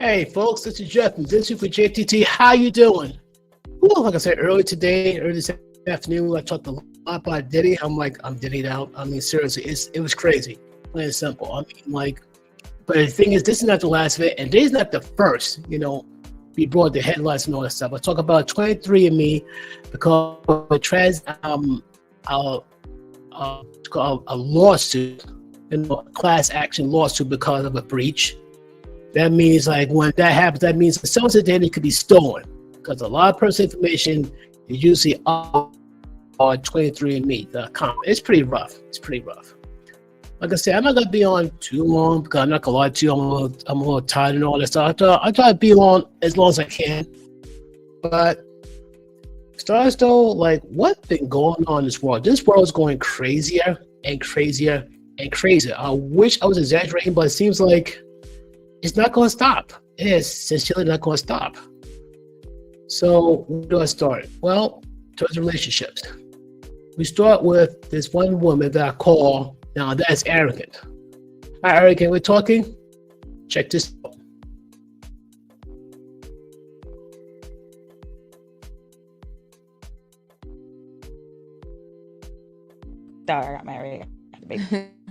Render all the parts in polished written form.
Hey folks, this is Jeff from This Week for JTT. How you doing? Well, like I said early this afternoon, I talked a lot about Diddy. I'm Diddy'd out. I mean, seriously, it was crazy. Plain and simple. I mean, but the thing is, this is not the last of it, and Diddy's not the first, be brought the headlines and all that stuff. I talk about 23andMe because a lawsuit, a class action lawsuit because of a breach. That means when that happens, that means that some of the data could be stolen because a lot of personal information is usually on 23andMe.com. It's pretty rough. Like I said, I'm not gonna be on too long because I'm not gonna lie to you. I'm a little tired and all that stuff. I try to be on as long as I can. But stars though, what's been going on in this world? This world is going crazier and crazier and crazier. I wish I was exaggerating, but it seems like it's not going to stop. It is sincerely not going to stop. So where do I start? Well, towards relationships. We start with this one woman that I call, now that's arrogant. Hi, arrogant, we're talking. Check this out. Sorry, I got married.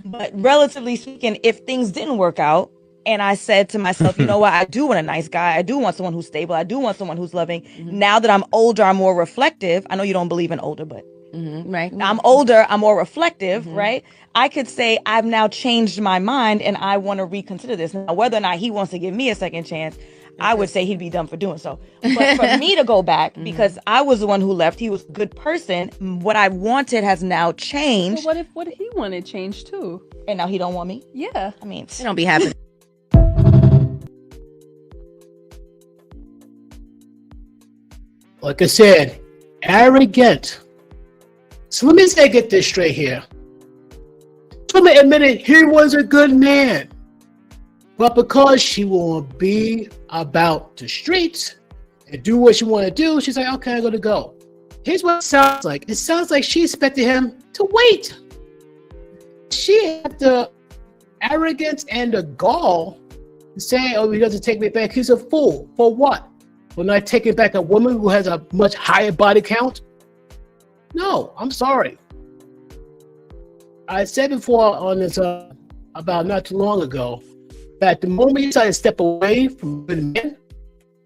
But relatively speaking, if things didn't work out, and I said to myself, you know what? I do want a nice guy. I do want someone who's stable. I do want someone who's loving. Mm-hmm. Now that I'm older, I'm more reflective. I know you don't believe in older, but right. Now I'm older, I'm more reflective, right? I could say I've now changed my mind and I want to reconsider this. Now, whether or not he wants to give me a second chance, I would say he'd be dumb for doing so. But for me to go back, because I was the one who left, he was a good person. What I wanted has now changed. Well, what if he wanted change too? And now he don't want me? Yeah. I mean, it don't be happening. Like I said, arrogant. So let me get this straight here. Someone admitted he was a good man. But because she won't be about the streets and do what she want to do, she's like, okay, I'm going to go. Here's what it sounds like. It sounds like she expected him to wait. She had the arrogance and the gall to say, oh, he doesn't take me back. He's a fool. For what? For not taking back a woman who has a much higher body count? No, I'm sorry. I said before on this, about not too long ago, that the moment you try to step away from good men,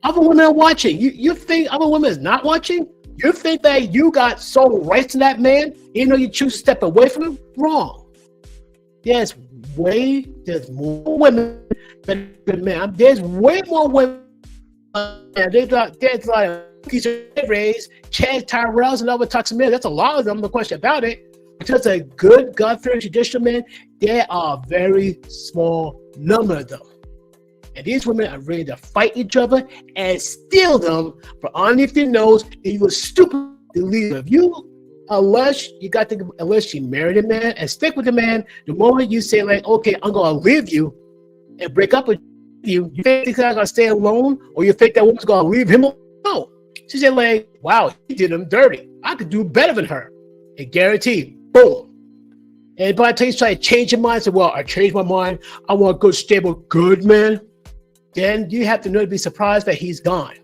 other women are watching. You think other women is not watching? You think that you got sole rights to that man, even though you choose to step away from him? Wrong. There's more women than good men. There's way more women. There's like cookies raised, Chad Tyrells and other toxic men. That's a lot of them, no question about it. Because a good God-fearing traditional man, there are a very small number of them. And these women are ready to fight each other and steal them from underneath their nose, and you were stupid to leave them. Unless you married a man and stick with the man, the moment you say okay, I'm gonna leave you and break up with you think he's not gonna stay alone, or you think that woman's gonna leave him alone? No. She said wow, he did him dirty. I could do better than her. And guaranteed, boom. And by the time you try to change your mind, say, well, I changed my mind. I want a good, stable, good man. Then you have to know to be surprised that he's gone.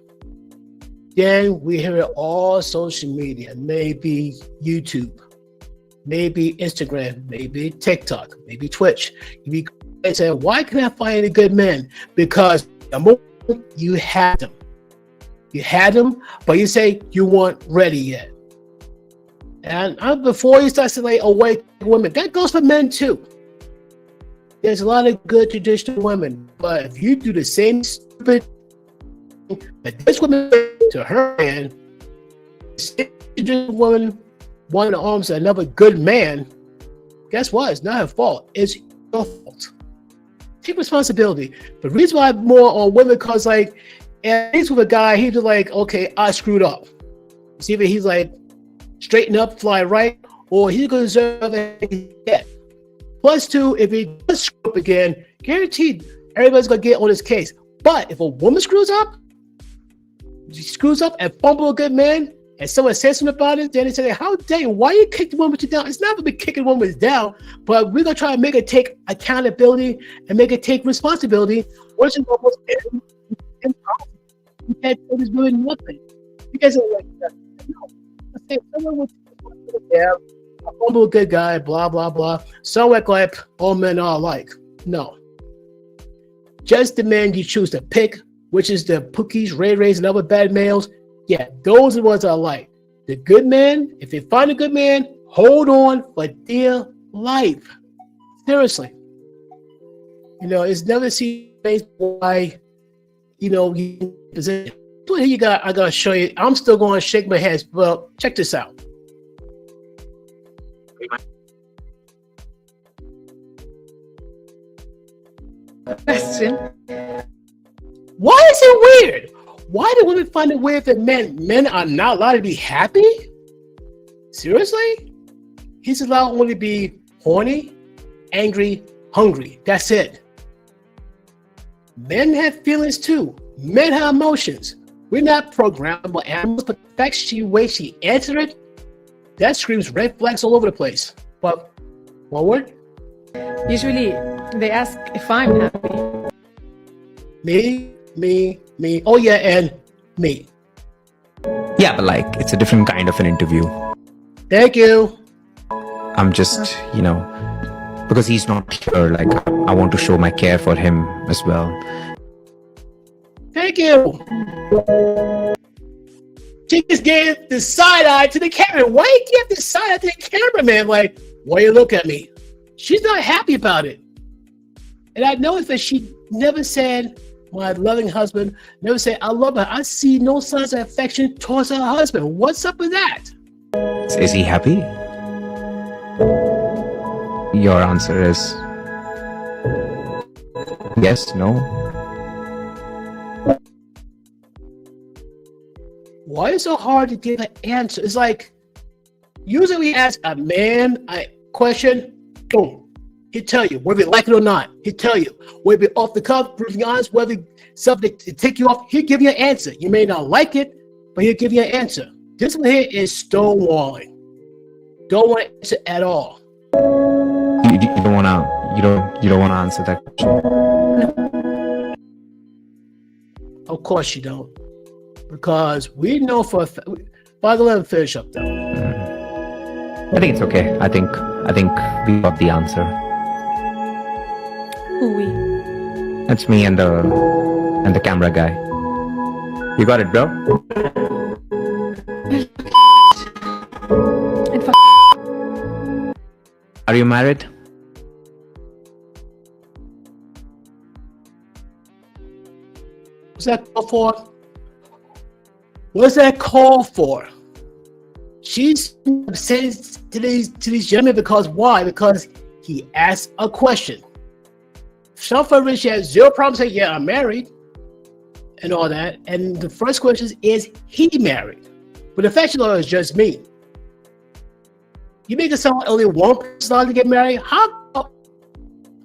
Then we hear it all social media, maybe YouTube, maybe Instagram, maybe TikTok, maybe Twitch. You say, why can't I find any good men? Because the moment you had them. You had them, but you say you weren't ready yet. And before you start saying, wait, women, that goes for men too. There's a lot of good traditional women, but if you do the same stupid thing that this woman did to her man, the traditional woman wanted to arms another good man, guess what? It's not her fault. It's your fault. Take responsibility. The reason why I'm more on women, because at least with a guy, he's just okay, I screwed up. See if he's straighten up, fly right, or he's going to deserve it. Plus two, if he does screw up again, guaranteed everybody's going to get on his case. But if a woman screws up and fumble a good man, and someone says something about it, then they say, how dare you? Why you kick the woman down? It's not going to be kicking women down, but we're going to try to make it take accountability and make it take responsibility, which is almost impossible. You can't do this really nothing. You guys are like, no. I say someone would a humble good guy, blah, blah, blah. Some act like all men are alike. No. Just the men you choose to pick, which is the Pookies, Ray Rays, and other bad males. Yeah, those are the ones I like. The good man, if they find a good man, hold on for dear life. Seriously. It's never seen why, here you got, I got to show you. I'm still going to shake my head. Well, check this out. Question. Why is it weird? Why do women find it weird that men are not allowed to be happy? Seriously? He's allowed only to be horny, angry, hungry. That's it. Men have feelings too. Men have emotions. We're not programmable animals, but the fact way she answered it, that screams red flags all over the place. But forward. Usually they ask if I'm happy. Me. Oh yeah, and me. Yeah, but like, it's a different kind of an interview. Thank you. I'm just, because he's not here, like, I want to show my care for him as well. Thank you. She just gave the side eye to the camera. Why you give the side eye to the cameraman? Like, why you look at me? She's not happy about it. And I noticed that she never said, my loving husband, never said, I love her. I see no signs of affection towards her husband. What's up with that? Is he happy? Your answer is yes, no. Why is it so hard to give an answer? It's like, usually we ask a man a question, boom. He'll tell you whether you like it or not. He'll tell you whether it's off the cuff, brutally honest, whether something to take you off. He'll give you an answer. You may not like it, but he'll give you an answer. This one here is stonewalling. Don't want to answer at all. You don't wanna answer that question. Of course you don't, because we know for a fact. By the way, let me finish up though. I think it's okay. I think we got the answer. Who we? That's me and the camera guy. You got it, bro? Are you married? What's that call for? What's that call for? She's saying to these gentlemen because why? Because he asked a question. Some for she has zero problem saying, yeah, I'm married and all that. And the first question is he married? But the fact is just me. You make it sound only one person allowed to get married? How about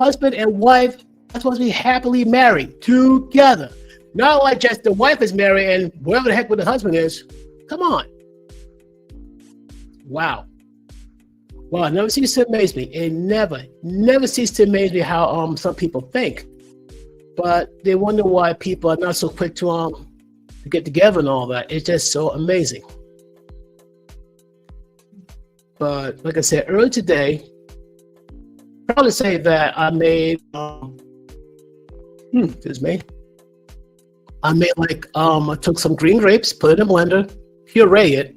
husband and wife are supposed to be happily married together? Not like just the wife is married and wherever the heck with the husband is. Come on. Wow. Wow, it never ceases to amaze me. It never ceases to amaze me how some people think. But they wonder why people are not so quick to get together and all that. It's just so amazing. But like I said earlier today, proud to say that I made excuse me. I made I took some green grapes, put it in a blender, puree it,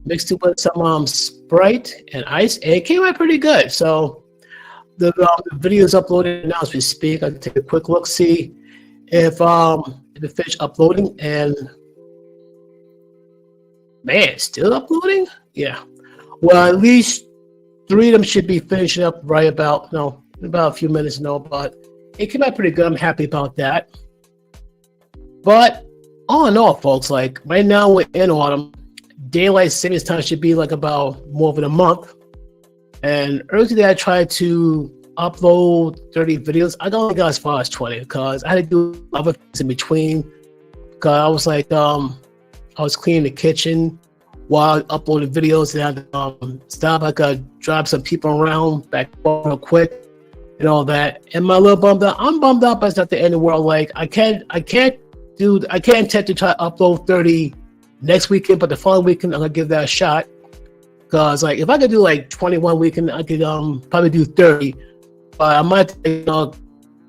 mixed it with some Sprite and ice, and it came out pretty good. So the video is uploaded now as we speak. I can take a quick look, see if it finished uploading, and man, still uploading? Yeah. Well, at least 3 of them should be finishing up right about a few minutes now, but it came out pretty good. I'm happy about that. But all in all, folks, like right now we're in autumn. Daylight savings time should be like about more than a month. And earlier today I tried to upload 30 videos. I only got as far as 20 because I had to do other things in between. Because I was like, I was cleaning the kitchen while uploading videos, and stop. I gotta drive some people around back real quick and all that. And my little bummed out. I'm bummed out, but it's not the end of the world. Like I can't intend to try to upload 30 next weekend, but the following weekend I'm gonna give that a shot. Cause like if I could do like 21 weekend, I could probably do 30. But I might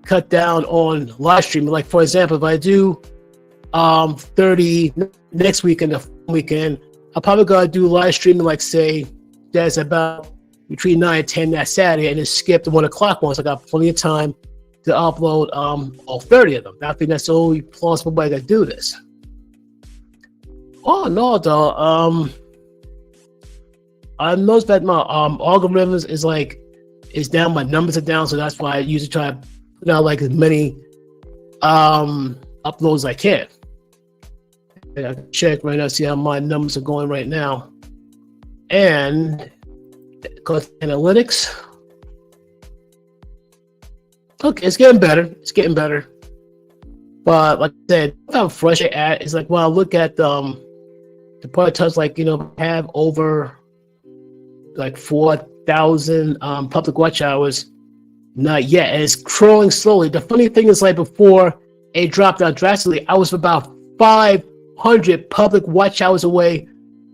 cut down on live streaming. Like for example, if I do 30 next weekend, the weekend, I probably gotta do live streaming. Like say that's about between 9 and 10 that Saturday, and then skip the 1 o'clock ones. I got plenty of time to upload all 30 of them. I think that's the only plausible way to do this. Oh no, though. I noticed that my algorithms is down. My numbers are down, so that's why I usually try to put out like as many uploads as I can. I can check right now, see how my numbers are going right now, and analytics. Okay, it's getting better. It's getting better. But like I said, what I'm frustrated at is like when I look at the part of touch, like have over like 4,000 public watch hours. Not yet, and it's crawling slowly. The funny thing is, like before it dropped down drastically, I was about 500 public watch hours away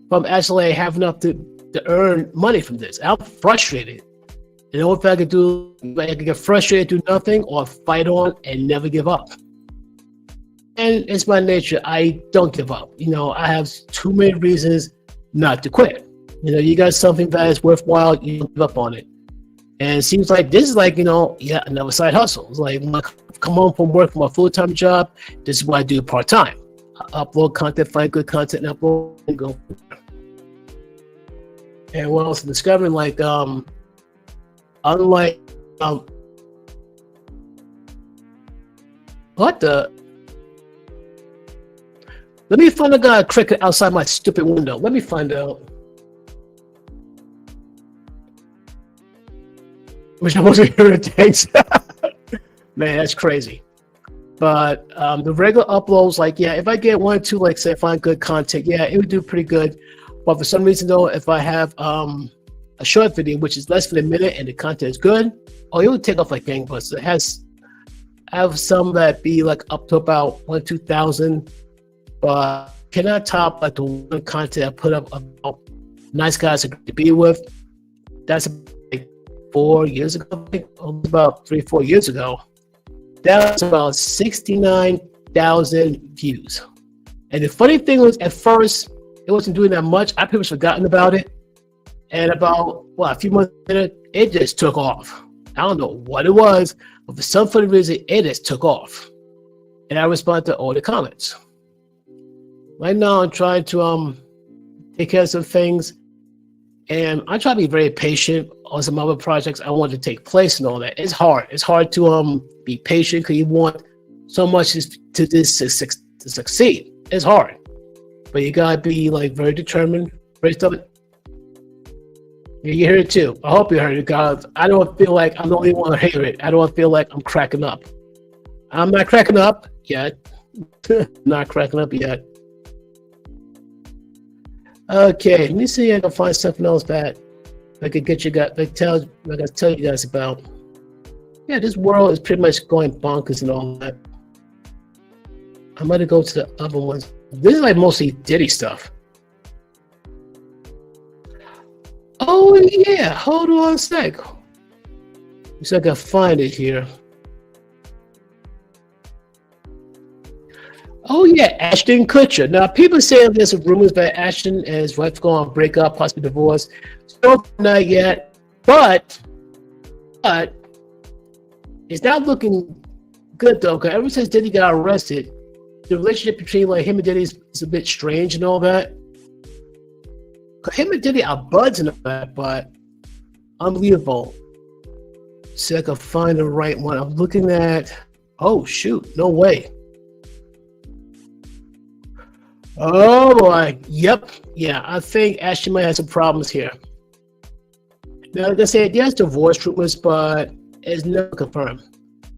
from actually having enough to earn money from this. I'm frustrated. You know what I could do? I could get frustrated, do nothing, or fight on and never give up. And it's my nature. I don't give up. I have too many reasons not to quit. You got something that is worthwhile, you don't give up on it. And it seems like this is like, another side hustle. It's like when I come home from work from a full-time job, this is what I do part-time. I upload content, find good content, and upload and go. And what else? Discovering like, unlike, what the? Let me find a cricket outside my stupid window. Let me find out. Which I wasn't hearing things. Man, that's crazy. But the regular uploads, like, yeah, if I get 1 or 2, like, say, find good content, yeah, it would do pretty good. But for some reason, though, if I have a short video, which is less than a minute, and the content is good, it would take off like gangbusters. I have some that be like up to about 1,000 to 2,000, but cannot top like the one content I put up about nice guys to be with. That's like 4 years ago, I think, about 3-4 years ago. That was about 69,000 views. And the funny thing was, at first, it wasn't doing that much. I pretty much forgotten about it. And about, a few months later, it just took off. I don't know what it was, but for some funny reason, it just took off. And I responded to all the comments. Right now, I'm trying to take care of some things. And I try to be very patient on some other projects I want to take place and all that. It's hard. It's hard to be patient because you want so much to succeed. It's hard. But you gotta be like very determined, very stubborn. Yeah, you hear it too. I hope you heard it, guys. I don't feel like I'm the only one to hear it. I don't feel like I'm cracking up. I'm not cracking up yet. Not cracking up yet. Okay, let me see if I can find something else that I could get you guys, tell you guys about. Yeah, this world is pretty much going bonkers and all that. I'm gonna go to the other ones. This is like mostly Diddy stuff. Oh yeah, hold on a sec. So I can find it here. Oh yeah, Ashton Kutcher. Now people saying there's some rumors that Ashton and his wife going to break up, possibly divorce. Still not yet, but it's not looking good though. Because ever since Diddy got arrested, the relationship between like him and Diddy is a bit strange and all that. Cause him and Diddy are buds and all that, but unbelievable. See if I can find the right one. I'm looking at. Oh shoot! No way. Oh boy. Yep. Yeah, I think Ashton might have some problems here. Now, like I said, there's divorce rumors, but it's never confirmed.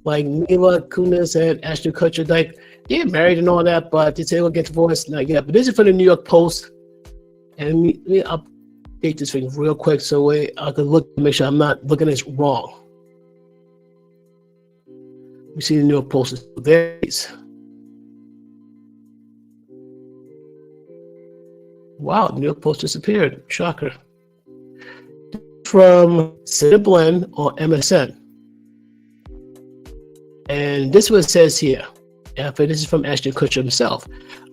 Like Mila Kunis and Ashton Kutcher, like they're married and all that, but they say they'll get divorced. Not yet. But this is from the New York Post. And let me update this thing real quick so I can make sure I'm not looking at this wrong. We see the new posters. There it is. Wow, the new post disappeared. Shocker. From Cineblend on MSN. And this is what it says here. And this is from Ashton Kutcher himself.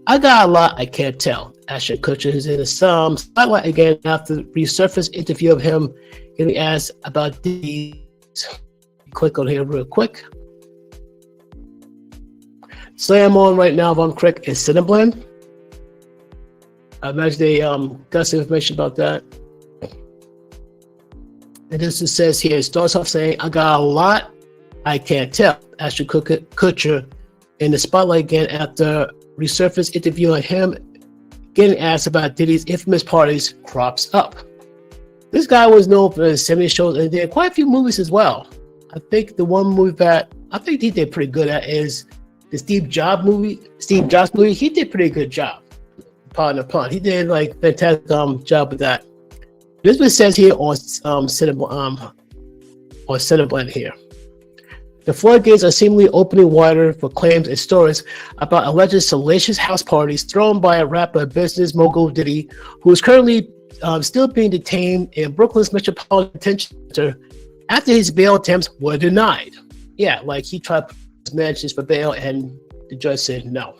I got a lot I can't tell. Ashton Kutcher is in the spotlight again after the resurfaced interview of him getting asked about these. Click on here real quick. Slam on right now, if I'm correct, is Cineblend. I imagine they got some information about that. And this just says here, it starts off saying, I got a lot I can't tell. Ashton Kutcher in the spotlight again after resurfaced interview on him getting asked about Diddy's infamous parties crops up. This guy was known for his 70 shows and did quite a few movies as well. I think the one movie that I think he did pretty good at is the Steve Jobs movie. He did pretty good job. Pardon the pun. He did like fantastic job with that. This is what it says here on Cineblend here. The floodgates are seemingly opening wider for claims and stories about alleged salacious house parties thrown by a rapper business mogul Diddy, who is currently still being detained in Brooklyn's Metropolitan Detention Center after his bail attempts were denied. Yeah, like he tried to put mansions for bail and the judge said no.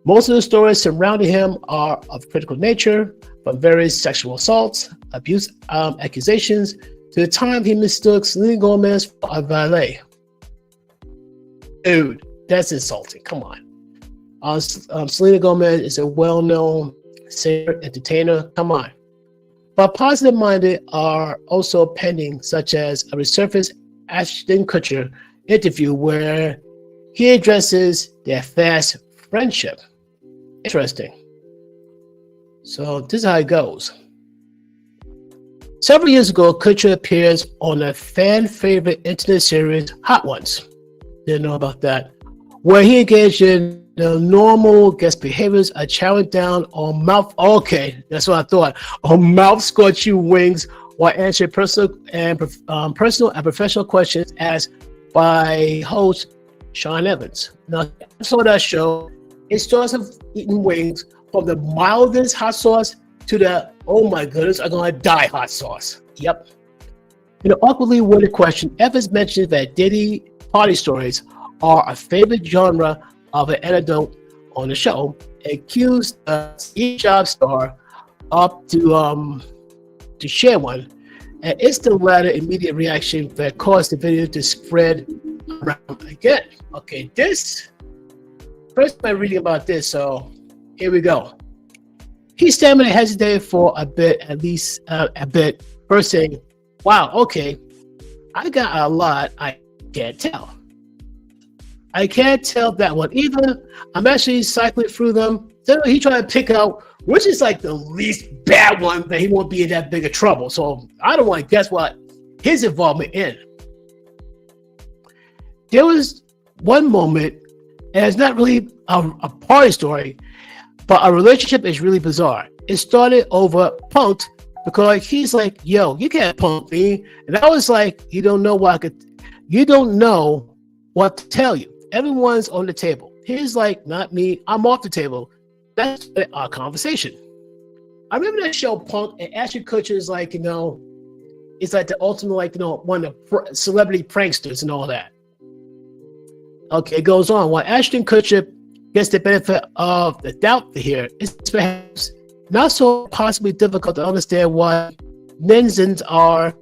Most of the stories surrounding him are of critical nature, from various sexual assaults, abuse accusations, to the time he mistook Selena Gomez for a valet. Dude, that's insulting. Come on. Selena Gomez is a well-known singer, entertainer. Come on. But positive-minded are also pending, such as a resurfaced Ashton Kutcher interview where he addresses their fast friendship. Interesting. So this is how it goes. Several years ago, Kutcher appears on a fan favorite internet series, Hot Ones. Didn't know about that. Where he engaged in the normal guest behaviors of chowing down on mouth. Okay, that's what I thought. On mouth scorching wings while answering personal and professional questions asked by host Sean Evans. Now, I saw that show. It starts off eating wings from the mildest hot sauce to the, oh my goodness, I'm gonna die hot sauce. Yep. In an awkwardly worded question, Evans mentioned that Diddy party stories are a favorite genre of an anecdote on the show, accused the Steve Jobs star up to share one, and it's the latter immediate reaction that caused the video to spread around again. Okay, this first time reading about this, so here we go. He stammered and hesitated for a bit, at least a bit, first saying, wow, okay, I got a lot I can't tell. I can't tell that one either. I'm actually cycling through them. Then he tried to pick out which is like the least bad one that he won't be in that big of trouble. So I don't want to guess what his involvement in. There was one moment, and it's not really a party story, but our relationship is really bizarre. It started over punked because he's like, yo, you can't punk me. And I was like, you don't know what to tell you. Everyone's on the table. He's like, not me, I'm off the table. That's our conversation. I remember that show Punk, and Ashton Kutcher is like, it's like the ultimate, like, one of the celebrity pranksters and all that. Okay, it goes on. While Ashton Kutcher gets the benefit of the doubt here, it's perhaps not so possibly difficult to understand why netizens are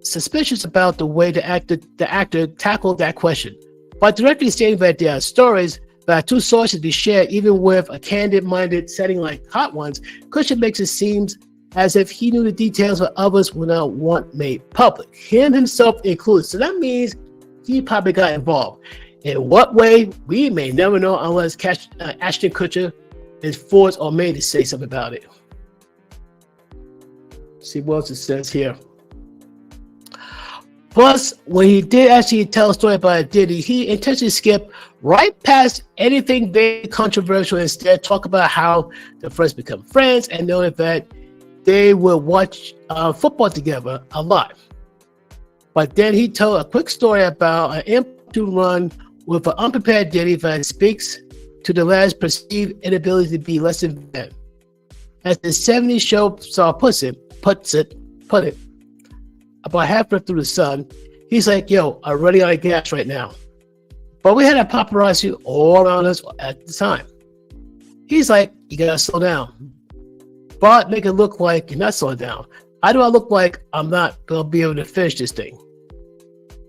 suspicious about the way the actor tackled that question. By directly stating that there are stories that are too saucy to be shared, even with a candid-minded setting like Hot Ones, Kutcher makes it seem as if he knew the details that others would not want made public, him himself included. So that means he probably got involved. In what way, we may never know unless Ashton Kutcher is forced or made to say something about it. See what else it says here. Plus, when he did actually tell a story about Diddy, he intentionally skipped right past anything very controversial. Instead, talk about how the first become friends and noted that they would watch football together a lot. But then he told a quick story about an impromptu run with an unprepared Diddy that speaks to the lad's perceived inability to be less than man. As the 70s show saw puts it, about halfway through the sun, he's like, yo, I'm running out of gas right now. But we had a paparazzi all around us at the time. He's like, you gotta slow down. But make it look like you're not slowing down. How do I look like I'm not gonna be able to finish this thing?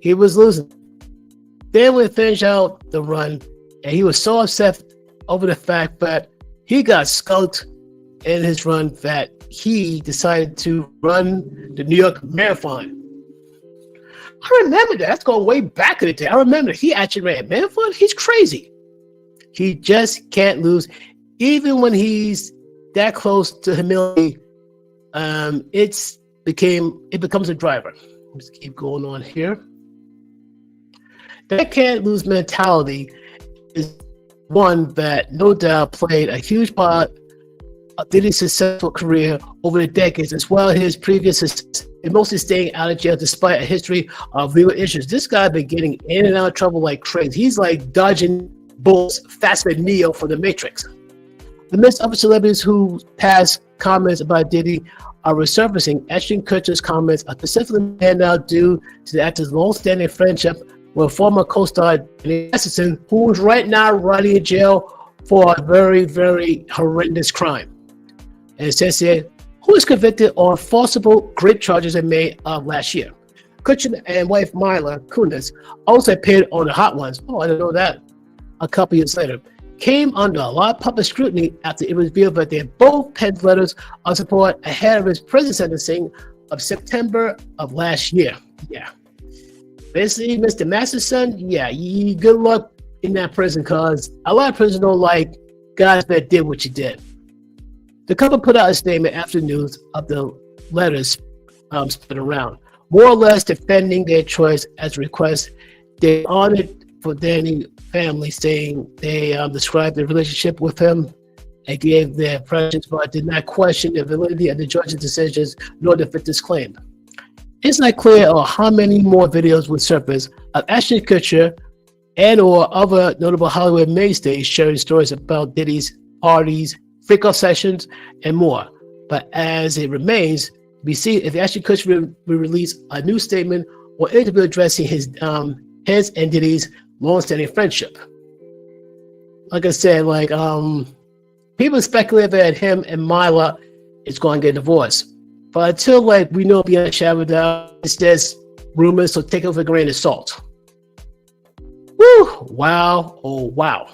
He was losing. Then we finished out the run, and he was so upset over the fact that he got skunked in his run that he decided to run the New York Marathon. I remember that. That's going way back in the day. I remember he actually ran a marathon. He's crazy. He just can't lose. Even when he's that close to humility, it becomes a driver. Let's keep going on here. That can't lose mentality is one that no doubt played a huge part of Diddy's successful career over the decades, as well as his previous success in mostly staying out of jail despite a history of legal issues. This guy been getting in and out of trouble like crazy. He's like dodging bullets faster than Neo from the Matrix. The midst of celebrities who past comments about Diddy are resurfacing. Ashton Kutcher's comments are specifically panned out due to the actor's long-standing friendship with former co-star Danny Masterson, who is right now rotting in jail for a very, very horrendous crime. And it says here, who is convicted on falsifiable grape charges in May of last year. Kutcher and wife Mila Kunis also appeared on the Hot Ones. Oh, I didn't know that. A couple years later, came under a lot of public scrutiny after it was revealed that they both penned letters of support ahead of his prison sentencing of September of last year. Yeah. Basically, Mr. Masterson, yeah, good luck in that prison, because a lot of prisoners don't like guys that did what you did. The couple put out a statement after news of the letters spread around, more or less defending their choice as a request. They honored for Danny family, saying they described their relationship with him and gave their impressions, but did not question the validity of the judge's decisions nor defend this claim. It's not clear how many more videos would surface of Ashton Kutcher and or other notable Hollywood mainstays sharing stories about Diddy's parties, freak-off sessions, and more. But as it remains, we see if Ashton Kutcher will release a new statement or interview addressing his and Diddy's long-standing friendship. Like I said, people speculate that him and Mila is going to get divorced. But until we know beyond a shadow of a doubt, it's just rumors, so take it with a grain of salt. Woo! Wow! Oh wow!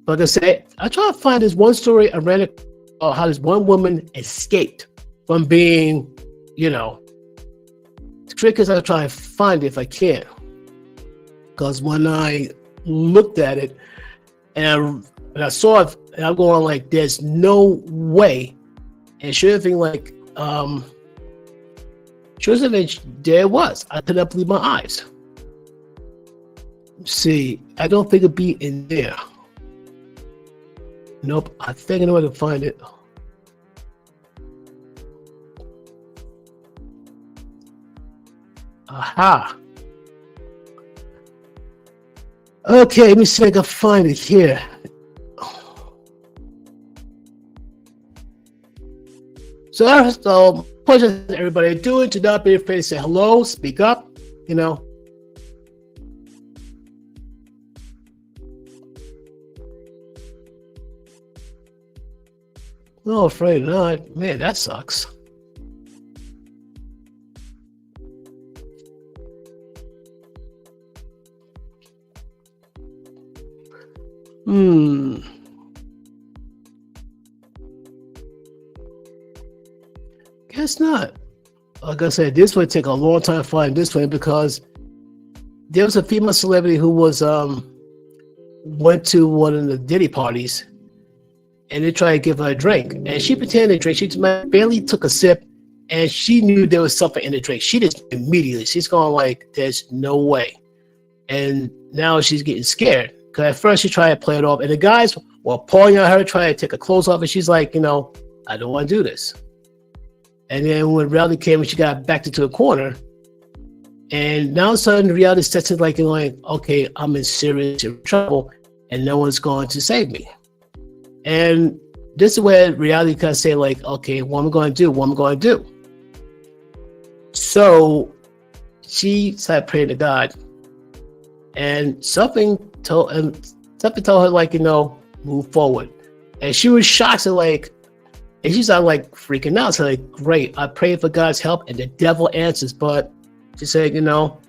Like I said, I try to find this one story I read about how this one woman escaped from being, the trick is I try to find it if I can. Because when I looked at it and I saw it, and I'm going there's no way. And sure thing there it was. I could not believe my eyes. See, I don't think it'd be in there. Nope, I think I know where to find it. Aha. Okay, let me see if I can find it here. So, pleasure everybody doing. To not be afraid to say hello, speak up, No, afraid not. Man, that sucks. Guess not. Like I said, this would take a long time to find this one, because there was a female celebrity who was went to one of the Diddy parties, and they tried to give her a drink, and she pretended to drink. She just barely took a sip, And she knew there was something in the drink. She just immediately, she's going like, there's no way. And now she's getting scared. Because at first she tried to play it off. And the guys were pulling at her, trying to take her clothes off. And she's like, I don't want to do this. And then when reality came, she got backed into a corner. And now all of a sudden, reality sets it like, okay, I'm in serious trouble. And no one's going to save me. And this is where reality kind of say like, okay, what am I going to do? So she started praying to God, and something told her like, move forward. And she was shocked, so like, and she started like freaking out. So like, great, I prayed for God's help, and the devil answers. But she said,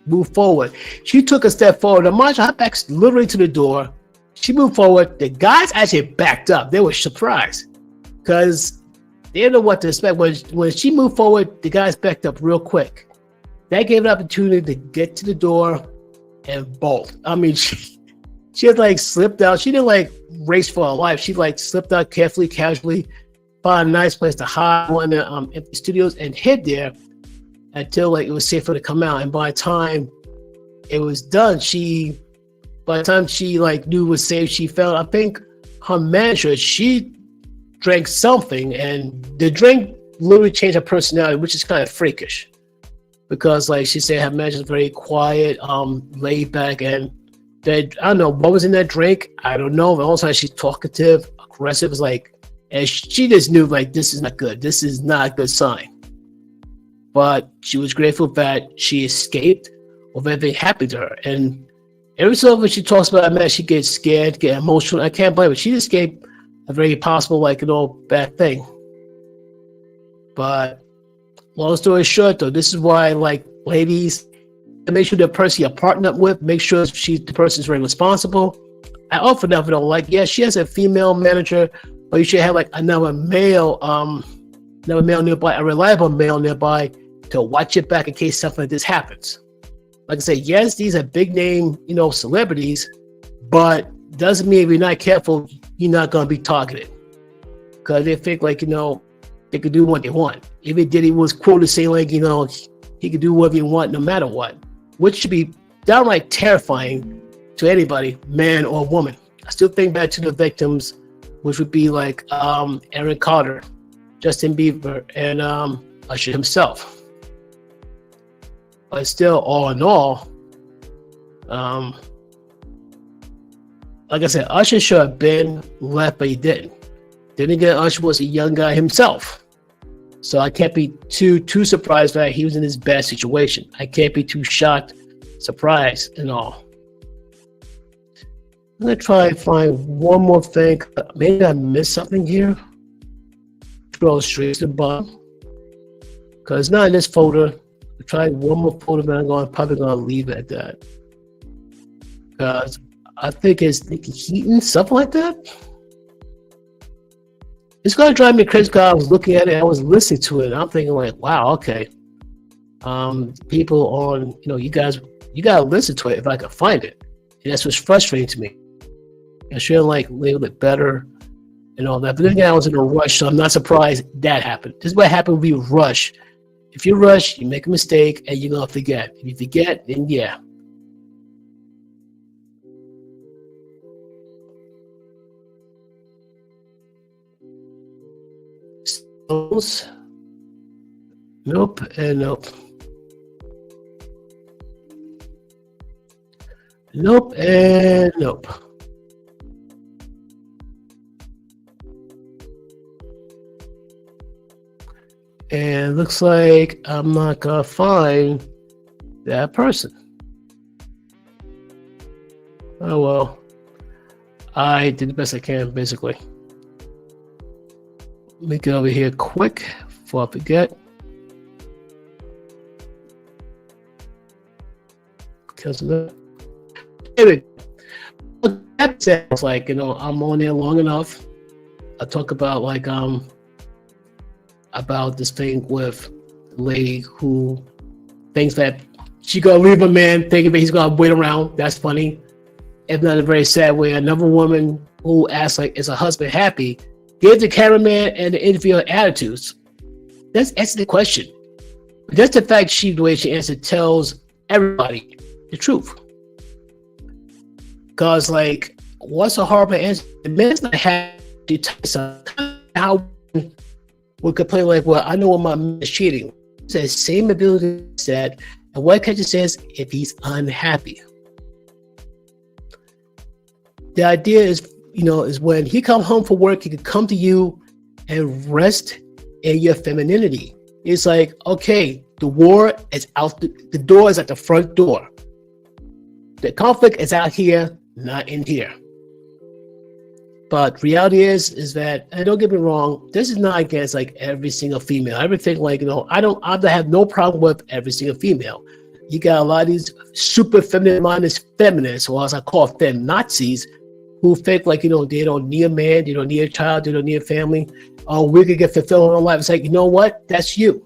move forward. She took a step forward. And Marcia, her back's literally to the door. She moved forward. The guys actually backed up. They were surprised because they didn't know what to expect. When she moved forward, the guys backed up real quick. That gave an opportunity to get to the door and bolt. I mean, she had like slipped out. She didn't like race for her life. She like slipped out carefully, casually, found a nice place to hide one of the empty studios and hid there until like it was safe for her to come out. And by the time it was done, by the time she like knew it was safe, she felt, I think her manager, she drank something, and the drink literally changed her personality, which is kind of freakish. Because like she said, her manager's very quiet, laid back, and that, I don't know what was in that drink. I don't know. But also she's talkative, aggressive. It's like, and she just knew like, this is not good. This is not a good sign. But she was grateful that she escaped of everything happened to her. And every so often she talks about that, she gets scared, get emotional. I can't blame her. She escaped a very possible, bad thing. But long story short, though, this is why, like, ladies, make sure the person you're partnered up with, make sure the person's very responsible. I often though, like, yeah, she has a female manager, but you should have like another male nearby, a reliable male nearby to watch your back in case something like this happens. Like I said, yes, these are big name, celebrities, but doesn't mean if you're not careful, you're not going to be targeted. Because they think like, they could do what they want. Even Diddy was quoted saying like, he could do whatever you want no matter what, which should be downright terrifying to anybody, man or woman. I still think back to the victims, which would be like Aaron Carter, Justin Bieber, and Usher himself. But still, all in all, like I said, Usher should have been left, but he didn't. Then again, Usher was a young guy himself. So I can't be too surprised that he was in this bad situation. I can't be too shocked, surprised, and all. I'm going to try and find one more thing. Maybe I missed something here. Scroll straight to the bottom. Because it's not in this folder. I'll try one more folder, but I'm probably going to leave it at that. Because I think it's Nikki Heaton, something like that. It's going to drive me crazy because I was looking at it, I was listening to it, and I'm thinking like, wow, okay. People on, you guys, you got to listen to it if I can find it. And that's what's frustrating to me. I should have labeled it better and all that. But then again, I was in a rush, so I'm not surprised that happened. This is what happened when we rush. If you rush, you make a mistake, and you're going to forget. If you forget, then yeah. Nope and nope. Nope and nope. And looks like I'm not gonna find that person. Oh well. I did the best I can, basically. Let me get over here quick before I forget. Because of that. Anyway, that sounds like, I'm on there long enough. I talk about about this thing with the lady who thinks that she gonna leave a man thinking that he's gonna wait around. That's funny. If not in a very sad way. Another woman who asks is her husband happy? Give the cameraman and the interviewer attitudes. Let's answer the question. But just the fact the way she answered tells everybody the truth. Because, like, what's a horrible answer? The man's not happy to tell something. How we complain, like, well, I know when my man is cheating. It's the same ability that, and what Ketcher says, if he's unhappy. The idea is, is when he come home from work, he can come to you and rest in your femininity. It's like, okay, the war is out, the door is at the front door. The conflict is out here, not in here. But reality is that, and don't get me wrong, this is not against like every single female. Everything like, I have no problem with every single female. You got a lot of these super feminine minded feminists, or as I call fem Nazis, who think like, they don't need a man, they don't need a child, they don't need a family. We could get fulfilled in our life. It's like, you know what? That's you.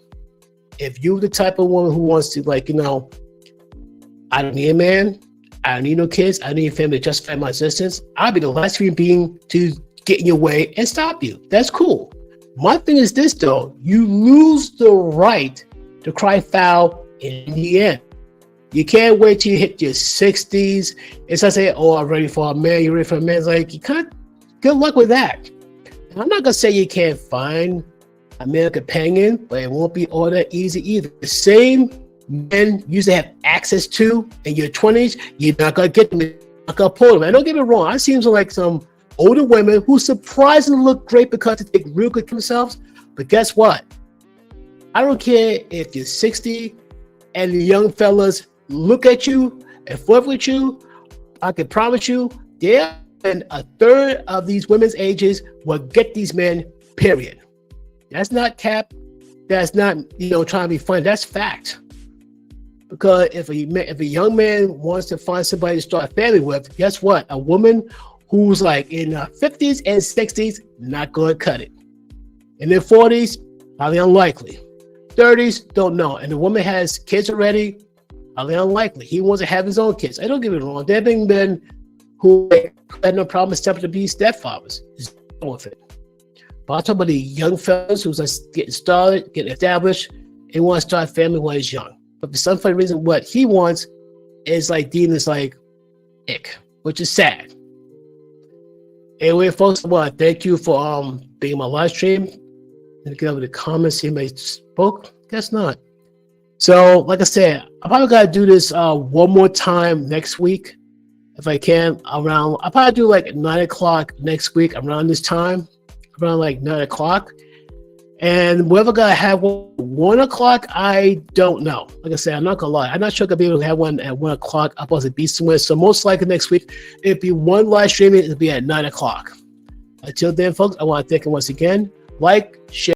If you're the type of woman who wants to like, I don't need a man, I don't need no kids, I don't need a family to justify my existence, I'll be the last human being to get in your way and stop you. That's cool. My thing is this though, you lose the right to cry foul in the end. You can't wait till you hit your 60s. It's like say, oh, I'm ready for a man, you're ready for a man. It's like, you can't, good luck with that. And I'm not gonna say you can't find a male companion, but it won't be all that easy either. The same men used to have access to in your 20s, you're not gonna get them, you're not gonna pull them. And don't get me wrong, I've seen like some older women who surprisingly look great because they take real good care of themselves. But guess what? I don't care if you're 60 and the young fellas look at you and flirt with you. I can promise you, there and a third of these women's ages will get these men, period. That's not cap. That's not, trying to be funny. That's fact. Because if a young man wants to find somebody to start a family with, guess what? A woman who's like in her 50s and 60s, not going to cut it. In their 40s, highly unlikely. 30s, don't know. And the woman has kids already, highly unlikely. He wants to have his own kids. I don't get it wrong. There have been men who had no problem stepping to be stepfathers. Just go with it. But I'm talking about the young fellas who's like getting started, getting established, and want to start a family when he's young. But for some funny reason, what he wants is like deemed as like ick, which is sad. Anyway, folks, I want to thank you for being my live stream. And get over the comments. See anybody spoke? Guess not. So, like I said, I probably gotta do this one more time next week if I can. I'll probably do like 9 o'clock next week around this time, around like 9 o'clock. And whether I have 1 o'clock, I don't know. Like I said, I'm not gonna lie. I'm not sure I'll be able to have one at 1 o'clock. I'm supposed to be somewhere. So most likely next week, it'll be one live streaming. It'll be at 9 o'clock. Until then, folks, I want to thank you once again. Like, share.